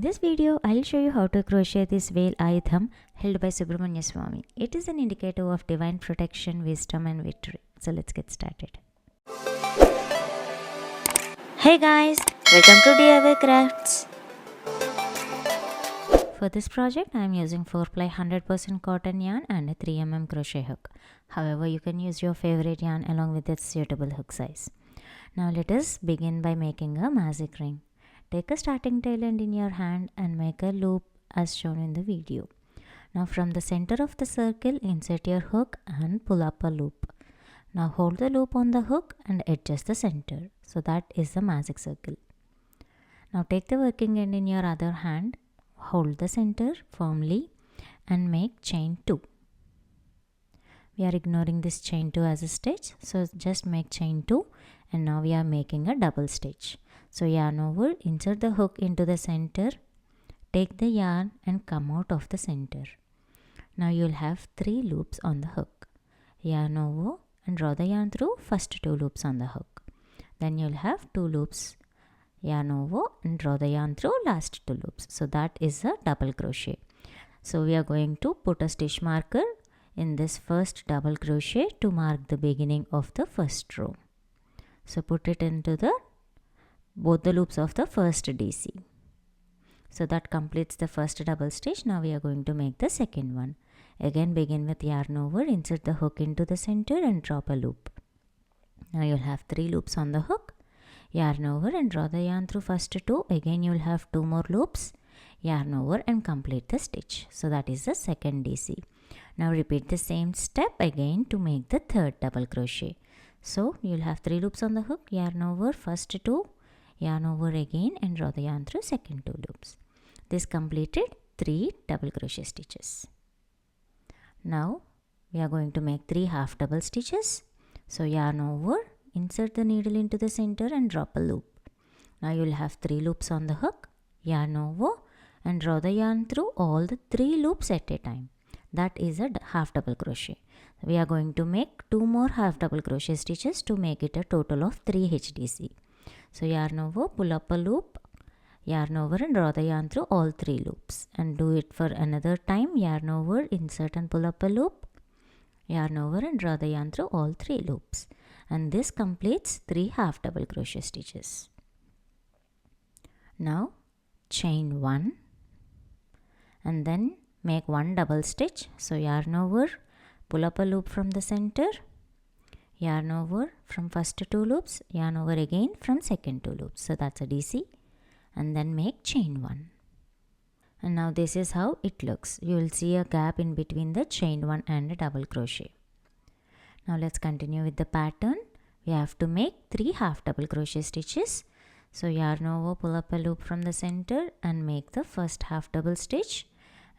this video, I'll show you how to crochet this Vel Ayudham held by Subramanya Swami. It is an indicator of divine protection, wisdom and victory. So let's get started. Hey guys, welcome to DIY Crafts. For this project, I am using 4-ply 100% cotton yarn and a 3mm crochet hook. However, you can use your favorite yarn along with its suitable hook size. Now let us begin by making a magic ring. Take a starting tail end in your hand and make a loop as shown in the video. Now from the center of the circle, insert your hook and pull up a loop. Now hold the loop on the hook and adjust the center. So that is the magic circle. Now take the working end in your other hand, hold the center firmly and make chain 2. We are ignoring this chain 2 as a stitch, so just make chain 2 and now we are making a double stitch. So yarn over, insert the hook into the center, take the yarn and come out of the center. Now you will have 3 loops on the hook. Yarn over and draw the yarn through first 2 loops on the hook. Then you will have 2 loops. Yarn over and draw the yarn through last 2 loops. So that is a double crochet. So we are going to put a stitch marker in this first double crochet to mark the beginning of the first row. So put it into both the loops of the first DC. So that completes the first double stitch. Now we are going to make the second one. Again begin with yarn over, insert the hook into the center and drop a loop. Now you'll have 3 loops on the hook. Yarn over and draw the yarn through first 2. Again you'll have 2 more loops. Yarn over and complete the stitch. So that is the second DC. Now repeat the same step again to make the third double crochet. So you'll have 3 loops on the hook. Yarn over first 2. Yarn over again and draw the yarn through second 2 loops. This completed 3 double crochet stitches. Now we are going to make 3 half double stitches. So yarn over, insert the needle into the center and drop a loop. Now you will have 3 loops on the hook. Yarn over and draw the yarn through all the 3 loops at a time. That is a half double crochet. We are going to make 2 more half double crochet stitches to make it a total of 3 HDC. So yarn over, pull up a loop, yarn over and draw the yarn through all 3 loops and do it for another time. Yarn over, insert and pull up a loop, yarn over and draw the yarn through all 3 loops, and this completes 3 half double crochet stitches. Now chain 1 and then make 1 double stitch. So yarn over, pull up a loop from the center, yarn over from first 2 loops, yarn over again from second 2 loops. So that's a DC, and then make chain 1. And now this is how it looks. You will see a gap in between the chain 1 and a double crochet. Now let's continue with the pattern. We have to make 3 half double crochet stitches. So yarn over, pull up a loop from the center and make the first half double stitch,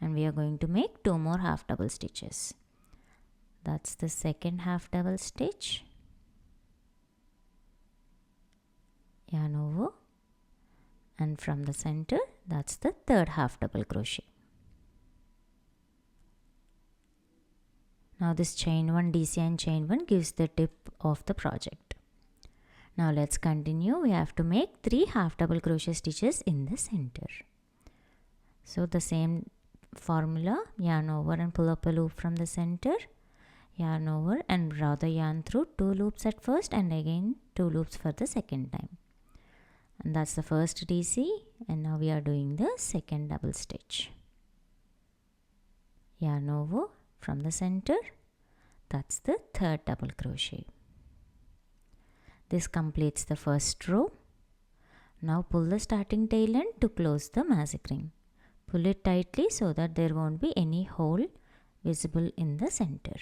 and we are going to make 2 more half double stitches. That's the second half double stitch. Yarn over and from the center, that's the third half double crochet. Now this chain 1 DC and chain 1 gives the tip of the project. Now let's continue. We have to make 3 half double crochet stitches in the center. So the same formula, yarn over and pull up a loop from the center, yarn over and draw the yarn through 2 loops at first and again 2 loops for the second time. And that's the first DC, and now we are doing the second double stitch. Yarn over from the center, that's the third double crochet. This completes the first row. Now pull the starting tail end to close the magic ring. Pull it tightly so that there won't be any hole visible in the center.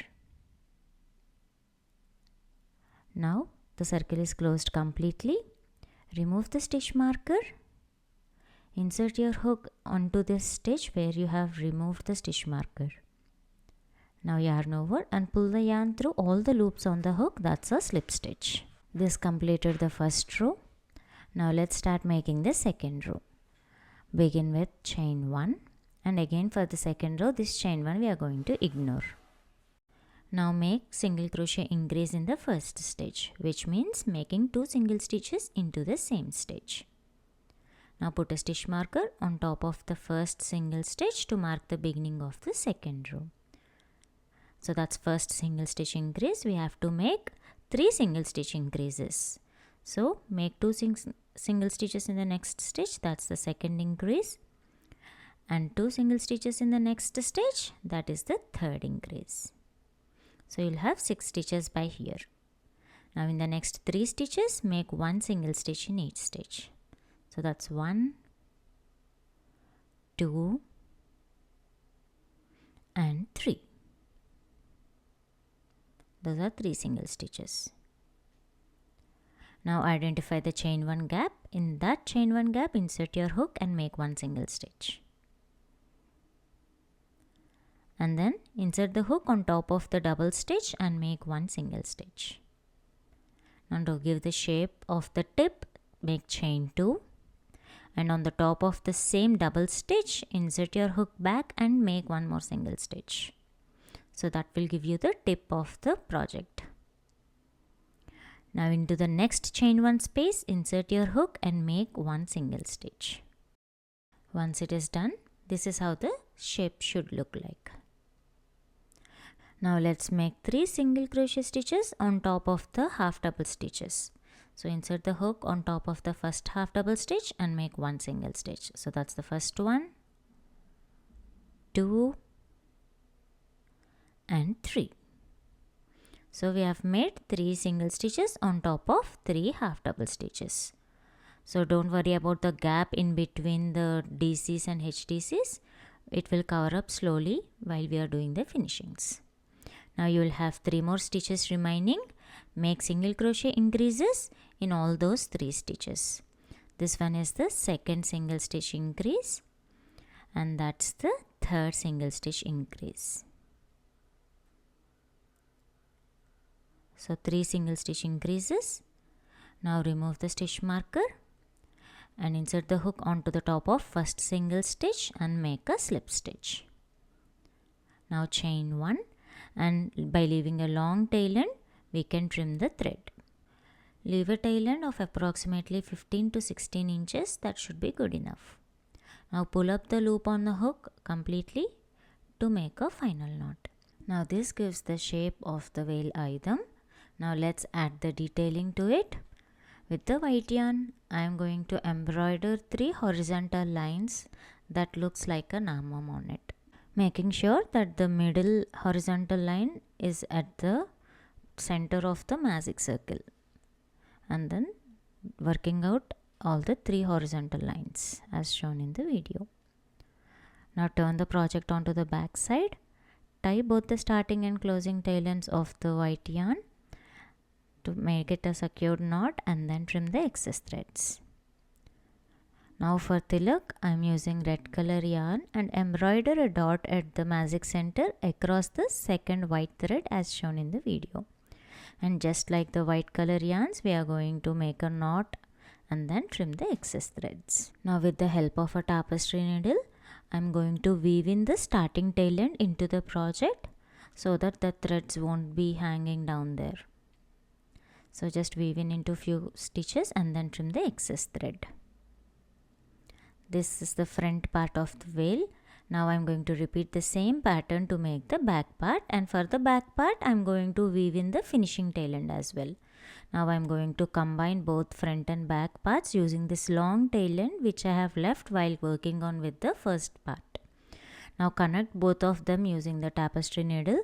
Now the circle is closed completely. Remove the stitch marker. Insert your hook onto this stitch where you have removed the stitch marker. Now yarn over and pull the yarn through all the loops on the hook. That's a slip stitch. This completed the first row. Now let's start making the second row. Begin with chain 1 and again for the second row, this chain 1 we are going to ignore. Now make single crochet increase in the first stitch, which means making 2 single stitches into the same stitch. Now put a stitch marker on top of the first single stitch to mark the beginning of the second row. So that's first single stitch increase. We have to make 3 single stitch increases. So make 2 single stitches in the next stitch, that's the second increase, and 2 single stitches in the next stitch, that is the third increase. So you'll have 6 stitches by here. Now in the next 3 stitches, make 1 single stitch in each stitch. So that's 1, 2 and 3. Those are 3 single stitches. Now identify the chain 1 gap. In that chain 1 gap, insert your hook and make 1 single stitch. And then insert the hook on top of the double stitch and make 1 single stitch. Now to give the shape of the tip, make chain 2. And on the top of the same double stitch, insert your hook back and make 1 more single stitch. So that will give you the tip of the project. Now into the next chain 1 space, insert your hook and make 1 single stitch. Once it is done, this is how the shape should look like. Now let's make 3 single crochet stitches on top of the half double stitches. So insert the hook on top of the first half double stitch and make 1 single stitch. So that's the first one, 2 and 3. So we have made 3 single stitches on top of 3 half double stitches. So don't worry about the gap in between the DCs and HDCs. It will cover up slowly while we are doing the finishings. Now you will have 3 more stitches remaining. Make single crochet increases in all those 3 stitches. This one is the second single stitch increase, and that's the third single stitch increase. So 3 single stitch increases. Now remove the stitch marker and insert the hook onto the top of first single stitch and make a slip stitch. Now chain 1, and by leaving a long tail end, we can trim the thread. Leave a tail end of approximately 15 to 16 inches. That should be good enough. Now pull up the loop on the hook completely to make a final knot. Now this gives the shape of the veil ayudham. Now let's add the detailing to it. With the white yarn, I am going to embroider 3 horizontal lines that looks like a namam on it. Making sure that the middle horizontal line is at the center of the magic circle. And then working out all the 3 horizontal lines as shown in the video. Now turn the project onto the back side. Tie both the starting and closing tail ends of the white yarn to make it a secured knot, and then trim the excess threads. Now for tilak, I am using red color yarn and embroider a dot at the magic center across the second white thread as shown in the video. And just like the white color yarns, we are going to make a knot and then trim the excess threads. Now with the help of a tapestry needle, I am going to weave in the starting tail end into the project so that the threads won't be hanging down there. So just weave in into few stitches and then trim the excess thread. This is the front part of the veil. Now I am going to repeat the same pattern to make the back part, and for the back part I am going to weave in the finishing tail end as well. Now I am going to combine both front and back parts using this long tail end which I have left while working on with the first part. Now connect both of them using the tapestry needle,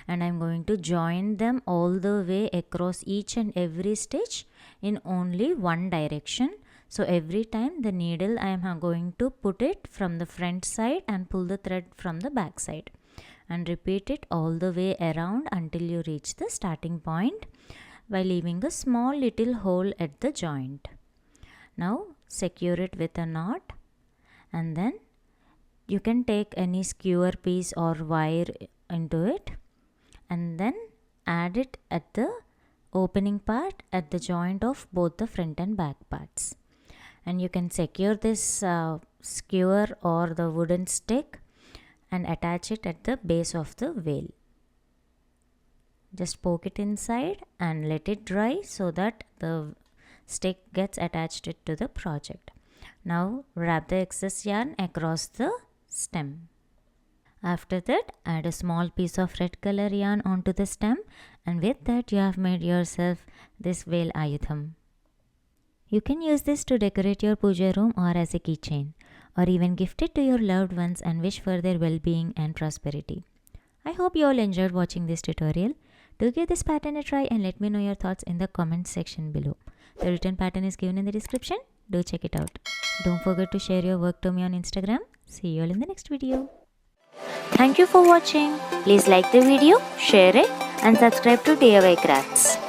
and I am going to join them all the way across each and every stitch in only one direction. So every time the needle I am going to put it from the front side and pull the thread from the back side, and repeat it all the way around until you reach the starting point by leaving a small little hole at the joint. Now secure it with a knot, and then you can take any skewer piece or wire into it and then add it at the opening part at the joint of both the front and back parts. And you can secure this skewer or the wooden stick and attach it at the base of the veil. Just poke it inside and let it dry so that the stick gets attached to the project. Now wrap the excess yarn across the stem. After that, add a small piece of red color yarn onto the stem, and with that you have made yourself this VEL AAYUDHAM. You can use this to decorate your puja room or as a keychain, or even gift it to your loved ones and wish for their well-being and prosperity. I hope you all enjoyed watching this tutorial. Do give this pattern a try and let me know your thoughts in the comment section below. The written pattern is given in the description. Do check it out. Don't forget to share your work to me on Instagram. See you all in the next video. Thank you for watching. Please like the video, share it and subscribe to DIY Crafts.